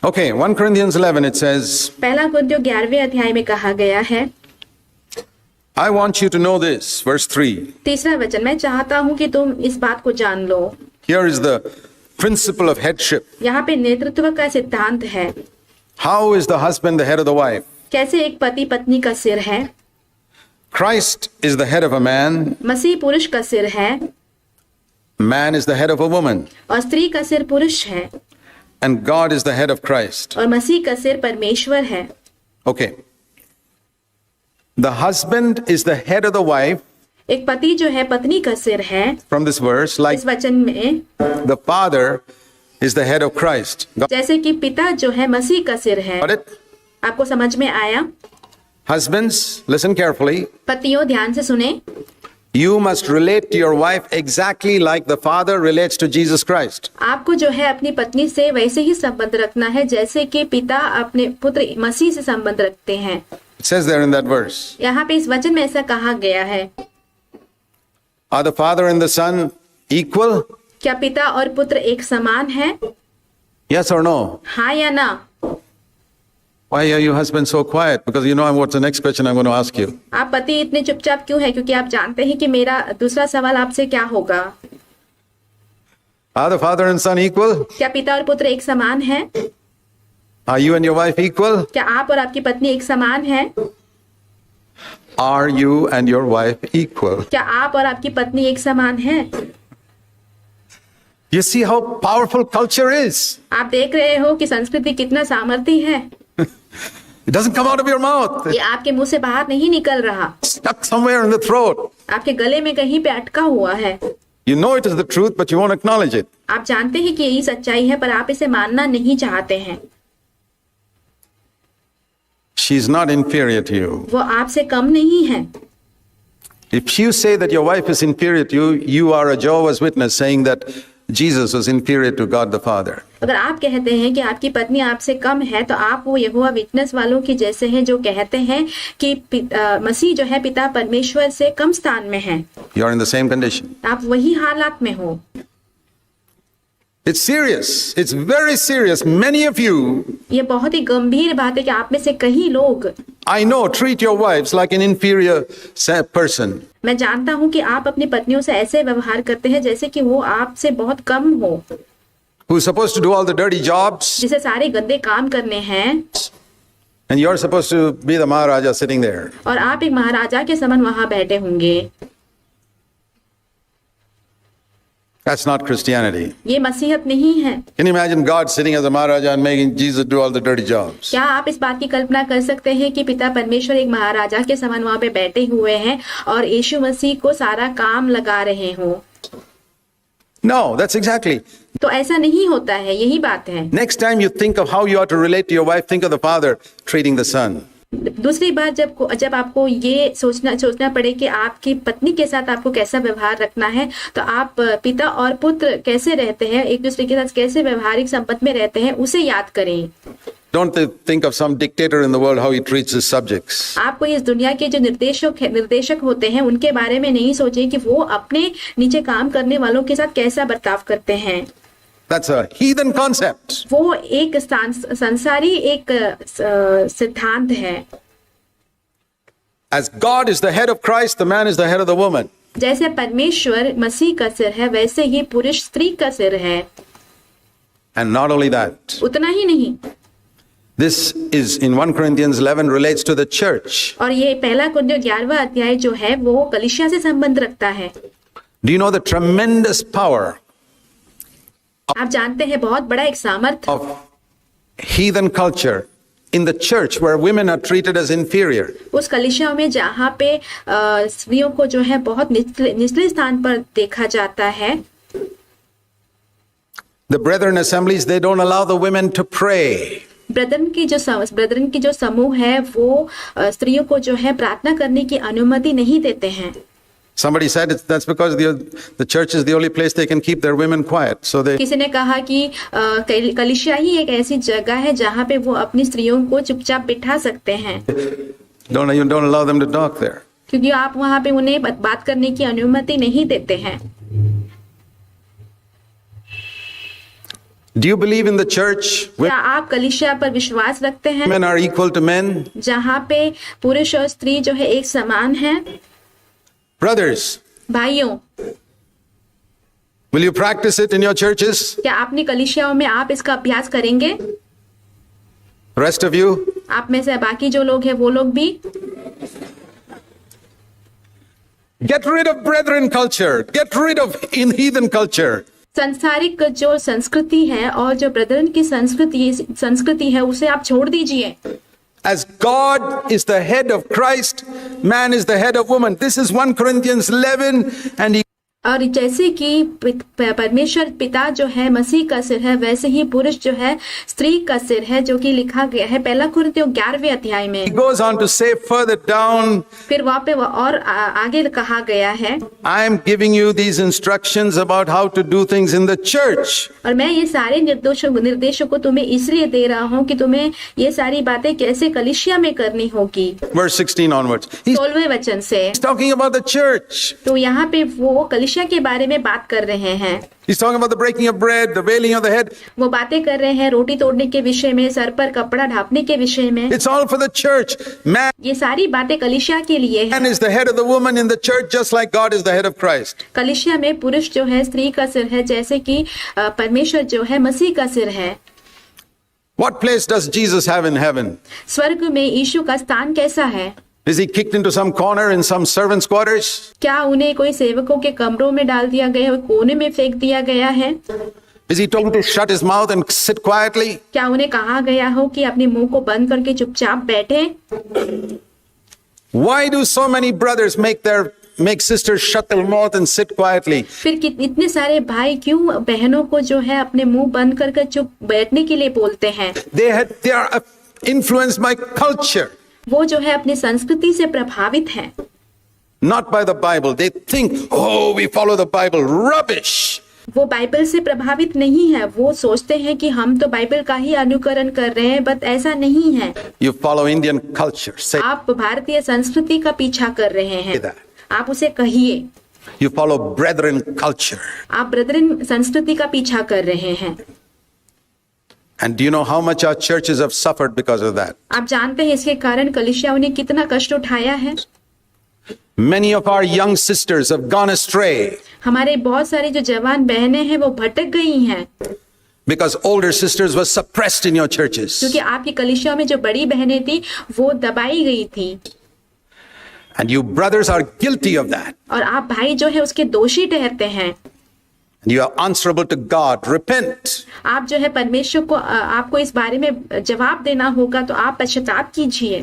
Okay, 1 Corinthians 11 it says, पहला कुरिन्थियों 11वें अध्याय में कहा गया है, I want you to know this, verse 3. तीसरा वचन, मैं चाहता हूं कि तुम इस बात को जान लो। Here is the principle of headship. यहाँ पे नेतृत्व का सिद्धांत है। How is the husband the head of the wife? कैसे एक पति पत्नी का सिर है। Christ is the head of a man, मसीह पुरुष का सिर है man is the head of a woman, और स्त्री का सिर पुरुष है and God is the head of Christ. और मसीह का सिर परमेश्वर है। Okay. The husband is the head of the wife एक पति जो है पत्नी का सिर है। from this verse, like इस वचन में the father is the head of Christ. Got जैसे कि पिता जो है मसीह का सिर है। it? आपको समझ में आया? Husbands, listen carefully. पतियों ध्यान से सुने, You must relate to your wife exactly like the father relates to Jesus Christ. आपको जो है अपनी पत्नी से वैसे ही संबंध रखना है जैसे कि पिता अपने पुत्र मसीह से संबंध रखते हैं। It says there in that verse. यहाँ पे इस वचन में ऐसा कहा गया है। Are the father and the son equal? क्या पिता और पुत्र एक समान है? Yes or no? हाँ या ना? Why are you husbands so quiet? Because you know what's the next question I'm going to ask you. आप पति इतने चुपचाप क्यों है? क्योंकि आप जानते हैं कि मेरा दूसरा सवाल आपसे क्या होगा। Are the father and son equal? क्या पिता और पुत्र एक समान है? Are you and your wife equal? क्या आप और आपकी पत्नी एक समान है? Are you and your wife equal? क्या आप और आपकी पत्नी एक समान है? You see how powerful culture is. आप देख रहे हो कि संस्कृति कितना सामर्थ्य है। It doesn't come out of your mouth. ये आपके मुंह से बाहर नहीं निकल रहा, Stuck somewhere in the throat. आपके गले में कहीं पे अटका हुआ है। You know it is the truth, but you won't acknowledge it. आप जानते हैं कि यही सच्चाई है पर आप इसे मानना नहीं चाहते हैं। She's not inferior to you. वो आपसे कम नहीं है। If you say that your wife is inferior to you, you are a Jehovah's Witness saying that Jesus was inferior to God the Father. अगर आप कहते हैं कि आपकी पत्नी आपसे कम है तो आप वो यहोवा विटनेस वालों के जैसे हैं जो कहते हैं कि मसीह जो है पिता परमेश्वर से कम स्थान में है। You are in the same condition. आप वही हालात में हो। It's serious. It's very serious. Many of you, ये बहुत ही गंभीर बात है कि आप में से कई लोग, I know, treat your wives like an inferior person. मैं जानता हूँ कि आप अपनी पत्नियों से ऐसे व्यवहार करते हैं जैसे कि वो आपसे बहुत कम हो, Who's supposed to do all the dirty jobs, जिसे सारे गंदे काम करने हैं and you're supposed to be the Maharaja sitting there. और आप एक महाराजा के समान वहां बैठे होंगे। That's not Christianity. ये मसीहत नहीं है। Can you imagine God sitting as a Maharaja and making Jesus do all the dirty jobs? क्या आप इस बात की कल्पना कर सकते हैं कि पिता परमेश्वर एक महाराजा के समान वहां पे बैठे हुए हैं और यीशु मसीह को सारा काम लगा रहे हो? No, that's exactly. तो ऐसा नहीं होता है, यही बात है। Next time you think of how you ought to relate to your wife, think of the father treating the son. दूसरी बात, जब आपको ये सोचना पड़े कि आपकी पत्नी के साथ आपको कैसा व्यवहार रखना है, तो आप पिता और पुत्र कैसे रहते हैं, एक दूसरे के साथ कैसे व्यवहारिक संबंध में रहते हैं, उसे याद करें। Don't think of some dictator in the world, how he treats his subjects. आपको इस दुनिया के जो निर्देशक होते हैं उनके बारे में नहीं सोचे कि वो अपने नीचे काम करने वालों के साथ कैसा बर्ताव करते हैं। That's a heathen concept. वो एक संसारी एक सिद्धांत है। As God is the head of Christ, the man is the head of the woman. जैसे परमेश्वर मसीह का सिर है वैसे ही पुरुष स्त्री का सिर है। And not only that, उतना ही नहीं, this is in 1 Corinthians 11 relates to the church. और ये पहला कुरिन्थियों 11वां अध्याय जो है वो कलीसिया से संबंध रखता है। Do you know the tremendous power आप जानते हैं बहुत बड़ा एक सामर्थ्य of heathen culture in the church where women are treated as inferior? उस कलीसिया में जहाँ पे स्त्रियों को जो है बहुत निचले स्थान पर देखा जाता है। The brethren assemblies, they don't allow the women to pray. Brethren की जो समूह है वो स्त्रियों को जो है प्रार्थना करने की अनुमति नहीं देते हैं। Somebody said that's because the church is the only place they can keep their women quiet. So they किसी ने कहा कि कलीसिया ही एक ऐसी जगह है जहाँ पे वो अपनी स्त्रियों को चुपचाप बिठा सकते हैं। don't allow them to talk there. क्योंकि आप वहाँ पे उन्हें बात करने की अनुमति नहीं देते हैं। Do you believe in the church where क्या आप कलीसिया पर विश्वास रखते हैं women are equal to men? जहाँ पे पुरुष और स्त्री जो है एक समान है? Brothers, भाइयों, will you practice it in your churches? क्या अपनी कलीसियाओं में आप इसका अभ्यास करेंगे? Rest of you? आप में से बाकी जो लोग हैं वो लोग भी? Get rid of brethren culture. Get rid of heathen culture. सांसारिक जो संस्कृति है और जो ब्रदरन की संस्कृति है उसे आप छोड़ दीजिए। As God is the head of Christ, man is the head of woman. This is 1 Corinthians 11, and he और जैसे कि परमेश्वर पिता जो है मसीह का सिर है, वैसे ही पुरुष जो है स्त्री का सिर है, जो कि लिखा गया है 1 कुरिन्थियों 11वें अध्याय में। goes on to say further down, फिर वहाँ पे और आगे कहा गया है, I am giving you these instructions about how to do things in the church. और मैं ये सारे निर्देशों को तुम्हें इसलिए दे रहा हूँ कि तुम्हें ये सारी बातें कैसे कलीसिया में करनी होगी। Verse 16 onwards. He's 16वें वचन से। talking about the church. तो यहाँ पे वो कलीसिया के बारे में बात कर रहे हैं। He's talking about the breaking of bread, the veiling of the head. वो बातें कर रहे हैं रोटी तोड़ने के विषय में, सर पर कपड़ा ढापने के विषय में। It's all for the church. Man ये सारी बातें कलीसिया के लिए है। is the head of the woman in the church, just like God is the head of Christ. कलीसिया में पुरुष जो है स्त्री का सिर है, जैसे कि परमेश्वर जो है मसीह का सिर है। What place does Jesus have in heaven? स्वर्ग में यीशु का स्थान कैसा है? Is he kicked into some corner in some servants' quarters? क्या उन्हें कोई सेवकों के कमरों में डाल दिया गया है, कोने में फेंक दिया गया है? Is he told to shut his mouth and sit quietly? क्या उन्हें कहा गया हो कि अपने मुंह को बंद करके चुपचाप बैठे? Why do so many brothers make sisters shut their mouth and sit quietly? फिर इतने सारे भाई क्यों बहनों को जो है अपने मुंह बंद करके चुप बैठने के लिए बोलते हैं? They are influenced by culture, वो जो है अपनी संस्कृति से प्रभावित हैं, not by the Bible. They think, oh, we follow the Bible. Rubbish. वो बाइबल से प्रभावित नहीं है। वो सोचते हैं कि हम तो बाइबल का ही अनुकरण कर रहे हैं, बट ऐसा नहीं है। You follow Indian culture. Say आप भारतीय संस्कृति का पीछा कर रहे हैं। that. आप उसे कहिए। You follow brethren culture. आप ब्रदरन संस्कृति का पीछा कर रहे हैं। And do you know how much our churches have suffered because of that? आप जानते हैं इसके कारण कलीसियाओं ने कितना कष्ट उठाया है? Many of our young sisters have gone astray हमारे बहुत सारी जो जवान बहनें हैं वो भटक गई हैं, because older sisters were suppressed in your churches. क्योंकि आपकी कलीसियाओं में जो बड़ी बहनें थी वो दबाई गई थी। And you brothers are guilty of that. और आप भाई जो है उसके दोषी ठहरते हैं। And you are answerable to God. Repent. आप जो है परमेश्वर को आपको इस बारे में जवाब देना होगा, तो आप पश्चाताप कीजिए।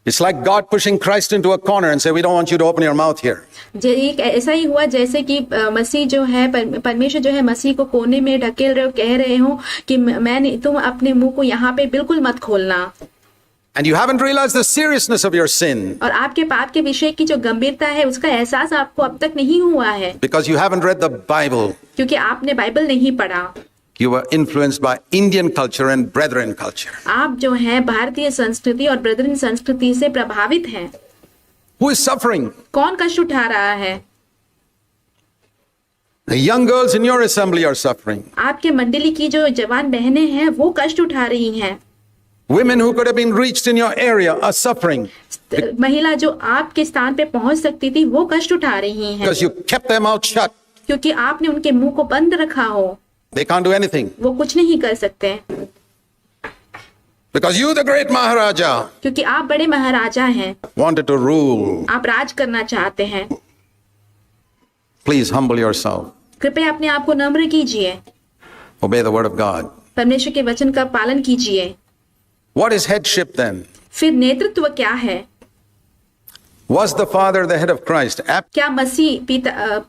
It's like God pushing Christ into a corner and say, we don't want you to open your mouth here. एक ऐसा ही हुआ जैसे कि मसीह जो है परमेश्वर जो है मसीह को कोने में ढकेल रहे हो, कह रहे हो कि तुम अपने मुंह को यहाँ पे बिल्कुल मत खोलना। And you haven't realized the seriousness of your sin और आपके पाप के विषय की जो गंभीरता है उसका एहसास आपको अब तक नहीं हुआ है, because you haven't read the Bible. क्योंकि आपने बाइबल नहीं पढ़ा। You were influenced by Indian culture and brethren culture. आप जो है भारतीय संस्कृति और ब्रदरन संस्कृति से प्रभावित हैं। Who is suffering? कौन कष्ट उठा रहा है? The young girls in your assembly are suffering. आपके मंडली की जो जवान बहनें हैं वो कष्ट उठा रही हैं। Women who could have been reached in your area are suffering महिला जो आपके स्थान पे पहुंच सकती थी वो कष्ट उठा रही हैं, because you kept their mouth shut. क्योंकि आपने उनके मुंह को बंद रखा हो। They can't do anything वो कुछ नहीं कर सकते, because you, the great Maharaja, क्योंकि आप बड़े महाराजा हैं, wanted to rule. आप राज करना चाहते हैं। Please humble yourself. कृपया अपने आप को नम्र कीजिए, Obey the word of God. परमेश्वर के वचन का पालन कीजिए। What is headship then? फिर नेतृत्व क्या है? Was the father the head of Christ? क्या मसीह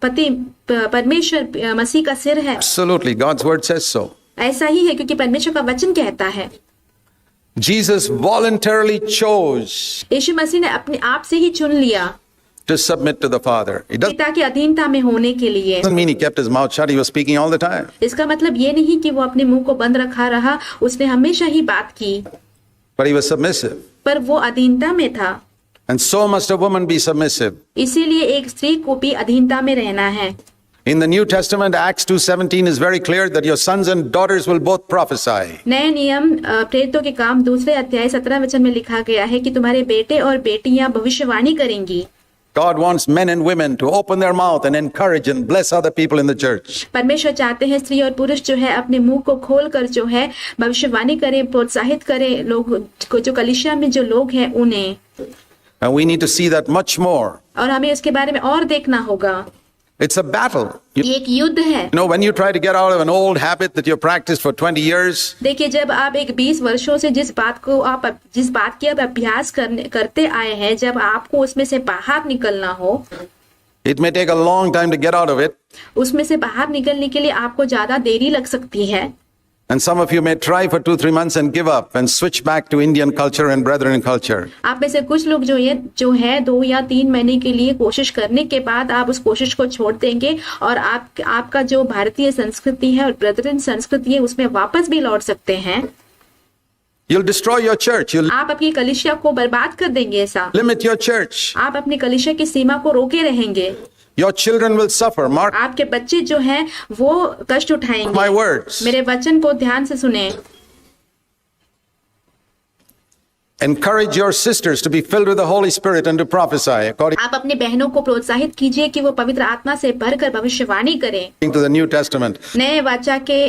पति परमेश्वर मसीह का सिर है? Absolutely. God's word says so. ऐसा ही है, क्योंकि परमेश्वर का वचन कहता है। Jesus voluntarily chose यीशु मसीह ने अपने आप से ही चुन लिया to submit to the Father. It पिता की अधीनता में होने के लिए। doesn't mean he kept his mouth shut. He was speaking all the time. इसका मतलब ये नहीं कि वो अपने मुंह को बंद रखा रहा, उसने हमेशा ही बात की, But he was submissive. पर वो अधीनता में था। And so must a woman be submissive. इसीलिए एक स्त्री को भी अधीनता में रहना है। In the New Testament, Acts 2:17 is very clear that your sons and daughters will both prophesy. नए नियम प्रेरितों के काम 2 अध्याय 17 वचन में लिखा गया है कि तुम्हारे बेटे और बेटियां भविष्यवाणी करेंगी। God wants men and women to open their mouth and encourage and bless other people in the church. परमेश्वर चाहते हैं स्त्री और पुरुष जो है अपने मुंह को खोलकर जो है भविष्यवाणी करें, प्रोत्साहित करें लोग को, जो कलीसिया में जो लोग हैं उन्हें। And we need to see that much more. और हमें इसके बारे में और देखना होगा। It's a battle. ये एक युद्ध है। You know, when you try to get out of an old habit that you've practiced for 20 years, देखिए, जब आप एक 20 वर्षों से जिस बात की आप अभ्यास करते आए हैं, जब आपको उसमें से बाहर निकलना हो, it may take a long time to get out of it. उसमें से बाहर निकलने के लिए आपको ज्यादा देरी लग सकती है। And some of you may try for 2-3 months and give up and switch back to Indian culture and brethren culture. आप में से कुछ लोग जो है 2 या 3 महीने के लिए कोशिश करने के बाद आप उस कोशिश को छोड़ देंगे और आपका जो भारतीय संस्कृति है और ब्रदरन संस्कृति है उसमें वापस भी लौट सकते हैं। You'll destroy your church. You'll आप अपनी कलीसिया को बर्बाद कर देंगे। ऐसा limit your church. आप अपनी कलीसिया की सीमा को रोके रहेंगे। Your children will suffer. Mark आपके बच्चे जो हैं वो कष्ट उठाएंगे। my words. मेरे वचन को ध्यान से सुने। Encourage your sisters to be filled with the Holy Spirit and to prophesy according आप अपने बहनों को प्रोत्साहित कीजिए कि वो पवित्र आत्मा से भरकर भविष्यवाणी करें to the New Testament. नए वाचा के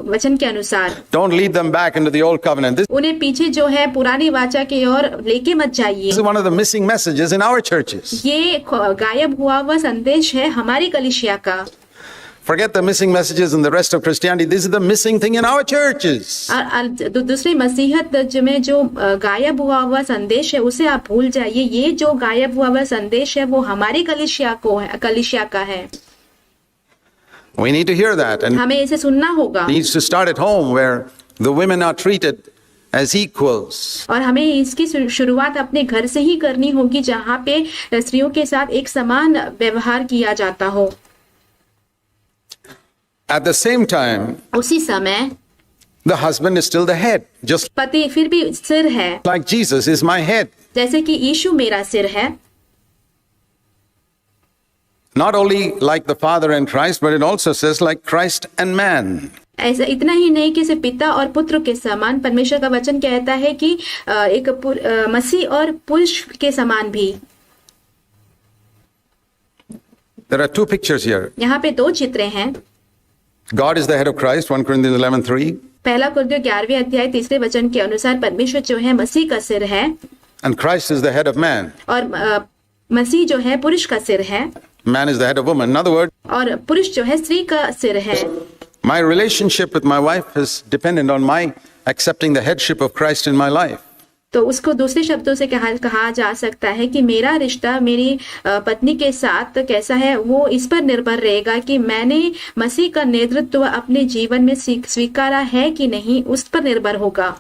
वचन के अनुसार। Don't lead them back into the old covenant. This उन्हें पीछे जो है पुरानी वाचा की ओर लेके मत जाइए। is one of the missing messages in our churches. ये गायब हुआ हुआ संदेश है हमारी कलीसिया का। Forget the missing messages in the rest of Christianity. This is the missing thing in our churches. दूसरी मसीहत में जो गायब हुआ हुआ संदेश है उसे आप भूल जाइए। ये जो गायब हुआ हुआ संदेश है वो हमारी कलीसिया का है। We need to hear that, and हमें इसे सुनना होगा। it needs to start at home where the women are treated as equals. और हमें इसकी शुरुआत अपने घर से ही करनी होगी जहाँ पे स्त्रियों के साथ एक समान व्यवहार किया जाता हो। At the same time, उसी समय the husband is still the head, just पति फिर भी सिर है, like Jesus is my head. जैसे कि यीशु मेरा सिर है। Not only like the Father and Christ, but it also says like Christ and man. ऐसा इतना ही नहीं कि सिर्फ पिता और पुत्र के समान, परमेश्वर का वचन कहता है कि एक मसीह और पुरुष के समान भी। There are two pictures here. यहाँ पे 2 चित्रे हैं। God is the head of Christ, 1 Corinthians 11:3. पहला कुरिन्थियों 11वें अध्याय 3 वचन के अनुसार परमेश्वर जो है मसीह का सिर है And Christ is the head of man. और मसीह जो है पुरुष का सिर है Man is the head of woman. In other words, और पुरुष जो है स्त्री का सिर है। my relationship with my wife is dependent on my accepting the headship of Christ in my life. तो उसको दूसरे शब्दों से कहा जा सकता है कि मेरा रिश्ता मेरी पत्नी के साथ कैसा है वो इस पर निर्भर रहेगा कि मैंने मसीह का नेतृत्व अपने जीवन में स्वीकारा है कि नहीं, उस पर निर्भर होगा।